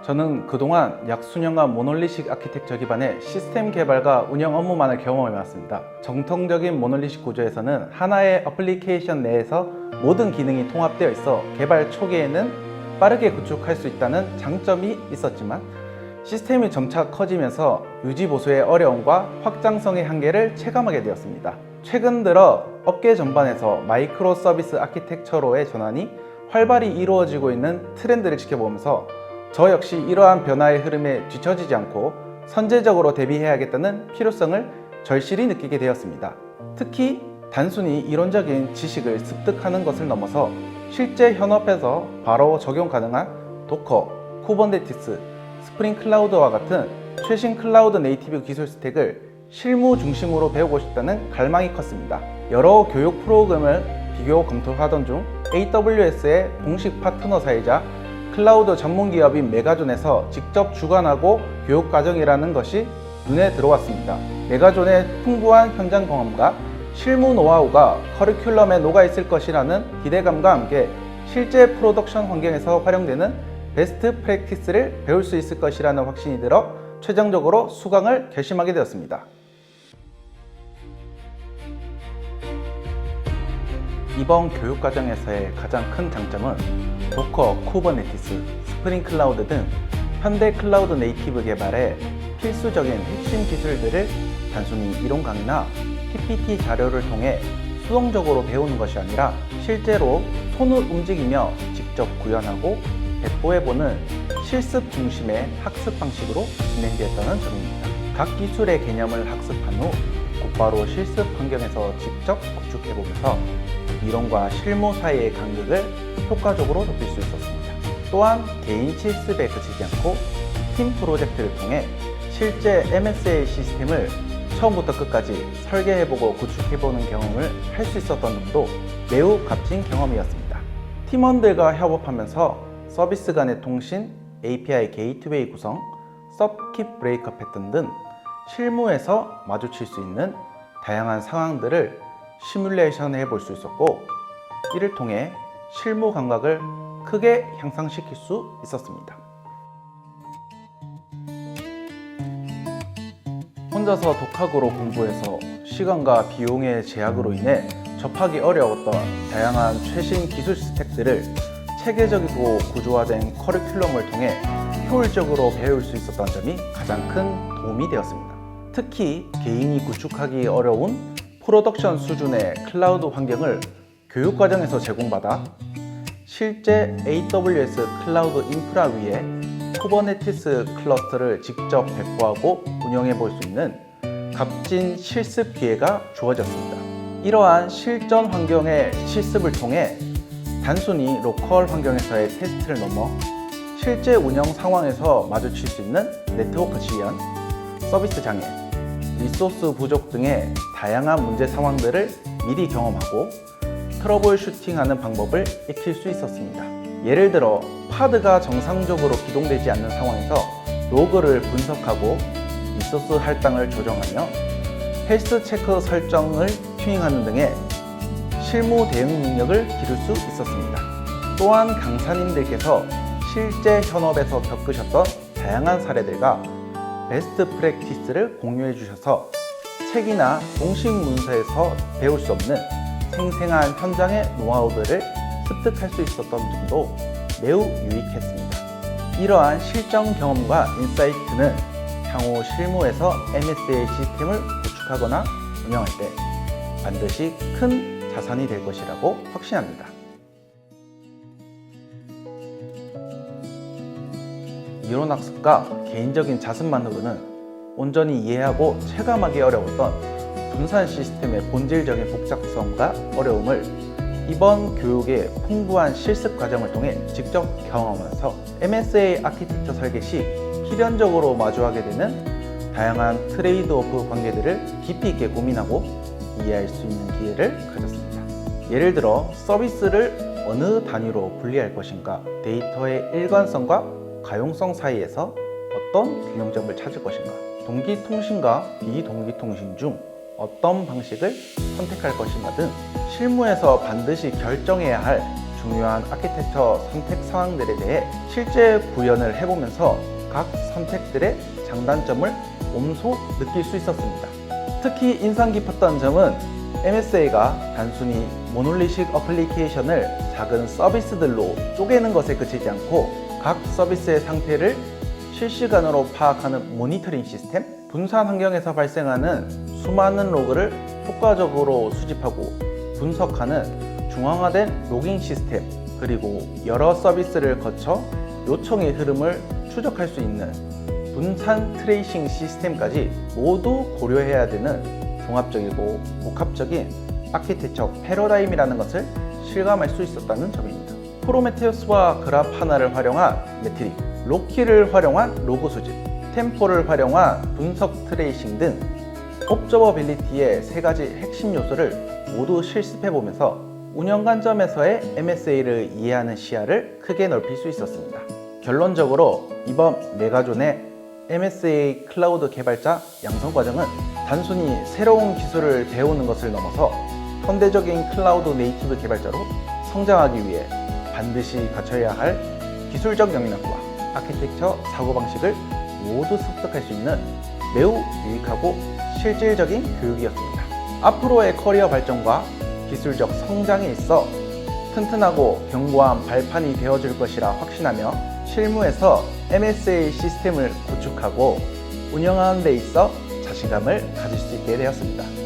저는 그동안 약 수년간 모놀리식 아키텍처 기반의 시스템 개발과 운영 업무만을 경험해왔습니다. 정통적인 모놀리식 구조에서는 하나의 어플리케이션 내에서 모든 기능이 통합되어 있어 개발 초기에는 빠르게 구축할 수 있다는 장점이 있었지만 시스템이 점차 커지면서 유지 보수의 어려움과 확장성의 한계를 체감하게 되었습니다. 최근 들어 업계 전반에서 마이크로 서비스 아키텍처로의 전환이 활발히 이루어지고 있는 트렌드를 지켜보면서 저 역시 이러한 변화의 흐름에 뒤처지지 않고 선제적으로 대비해야겠다는 필요성을 절실히 느끼게 되었습니다. 특히 단순히 이론적인 지식을 습득하는 것을 넘어서 실제 현업에서 바로 적용 가능한 도커, 쿠버네티스, 스프링 클라우드와 같은 최신 클라우드 네이티브 기술 스택을 실무 중심으로 배우고 싶다는 갈망이 컸습니다. 여러 교육 프로그램을 비교 검토하던 중 AWS의 공식 파트너사이자 클라우드 전문 기업인 메가존에서 직접 주관하고 교육 과정이라는 것이 눈에 들어왔습니다. 메가존의 풍부한 현장 경험과 실무 노하우가 커리큘럼에 녹아있을 것이라는 기대감과 함께 실제 프로덕션 환경에서 활용되는 베스트 프랙티스를 배울 수 있을 것이라는 확신이 들어 최종적으로 수강을 결심하게 되었습니다. 이번 교육과정에서의 가장 큰 장점은 도커, 쿠버네티스, 스프링 클라우드 등 현대 클라우드 네이티브 개발의 필수적인 핵심 기술들을 단순히 이론 강의나 PPT 자료를 통해 수동적으로 배우는 것이 아니라 실제로 손을 움직이며 직접 구현하고 배포해보는 실습 중심의 학습 방식으로 진행되었다는 점입니다. 각 기술의 개념을 학습한 후 곧바로 실습 환경에서 직접 구축해보면서 이론과 실무 사이의 간극을 효과적으로 높일 수 있었습니다. 또한 개인 실습에 그치지 않고 팀 프로젝트를 통해 실제 MSA 시스템을 처음부터 끝까지 설계해보고 구축해보는 경험을 할 수 있었던 점도 매우 값진 경험이었습니다. 팀원들과 협업하면서 서비스 간의 통신, API 게이트웨이 구성, 서킷 브레이커 패턴 등 실무에서 마주칠 수 있는 다양한 상황들을 시뮬레이션 해볼 수 있었고, 이를 통해 실무 감각을 크게 향상시킬 수 있었습니다. 혼자서 독학으로 공부해서 시간과 비용의 제약으로 인해 접하기 어려웠던 다양한 최신 기술 스택들을 체계적이고 구조화된 커리큘럼을 통해 효율적으로 배울 수 있었던 점이 가장 큰 도움이 되었습니다. 특히 개인이 구축하기 어려운 프로덕션 수준의 클라우드 환경을 교육과정에서 제공받아 실제 AWS 클라우드 인프라 위에 쿠버네티스 클러스터를 직접 배포하고 운영해 볼 수 있는 값진 실습 기회가 주어졌습니다. 이러한 실전 환경의 실습을 통해 단순히 로컬 환경에서의 테스트를 넘어 실제 운영 상황에서 마주칠 수 있는 네트워크 지연, 서비스 장애, 리소스 부족 등의 다양한 문제 상황들을 미리 경험하고 트러블 슈팅하는 방법을 익힐 수 있었습니다. 예를 들어 파드가 정상적으로 기동되지 않는 상황에서 로그를 분석하고 리소스 할당을 조정하며 헬스 체크 설정을 튜닝하는 등의 실무 대응 능력을 기를 수 있었습니다. 또한 강사님들께서 실제 현업에서 겪으셨던 다양한 사례들과 베스트 프랙티스를 공유해 주셔서 책이나 공식 문서에서 배울 수 없는 생생한 현장의 노하우들을 습득할 수 있었던 점도 매우 유익했습니다. 이러한 실전 경험과 인사이트는 향후 실무에서 MSA 시스템을 구축하거나 운영할 때 반드시 큰 자산이 될 것이라고 확신합니다. 이론학습과 개인적인 자습만으로는 온전히 이해하고 체감하기 어려웠던 분산 시스템의 본질적인 복잡성과 어려움을 이번 교육의 풍부한 실습 과정을 통해 직접 경험하면서 MSA 아키텍처 설계 시 필연적으로 마주하게 되는 다양한 트레이드오프 관계들을 깊이 있게 고민하고 이해할 수 있는 기회를 가졌습니다. 예를 들어 서비스를 어느 단위로 분리할 것인가, 데이터의 일관성과 가용성 사이에서 어떤 균형점을 찾을 것인가, 동기통신과 비동기통신 중 어떤 방식을 선택할 것인가 등 실무에서 반드시 결정해야 할 중요한 아키텍처 선택 상황들에 대해 실제 구현을 해보면서 각 선택들의 장단점을 몸소 느낄 수 있었습니다. 특히 인상 깊었던 점은 MSA가 단순히 모놀리식 어플리케이션을 작은 서비스들로 쪼개는 것에 그치지 않고 각 서비스의 상태를 실시간으로 파악하는 모니터링 시스템, 분산 환경에서 발생하는 수많은 로그를 효과적으로 수집하고 분석하는 중앙화된 로깅 시스템, 그리고 여러 서비스를 거쳐 요청의 흐름을 추적할 수 있는 분산 트레이싱 시스템까지 모두 고려해야 되는 종합적이고 복합적인 아키텍처 패러다임이라는 것을 실감할 수 있었다는 점입니다. 프로메테우스와 그라파나를 활용한 매트릭, 로키를 활용한 로그 수집, 템포를 활용한 분석 트레이싱 등 옵저버빌리티의 세 가지 핵심 요소를 모두 실습해보면서 운영 관점에서의 MSA를 이해하는 시야를 크게 넓힐 수 있었습니다. 결론적으로 이번 메가존의 MSA 클라우드 개발자 양성 과정은 단순히 새로운 기술을 배우는 것을 넘어서 현대적인 클라우드 네이티브 개발자로 성장하기 위해 반드시 갖춰야 할 기술적 역량과 아키텍처 사고방식을 모두 습득할 수 있는 매우 유익하고 실질적인 교육이었습니다. 앞으로의 커리어 발전과 기술적 성장에 있어 튼튼하고 견고한 발판이 되어줄 것이라 확신하며 실무에서 MSA 시스템을 구축하고 운영하는 데 있어 자신감을 가질 수 있게 되었습니다.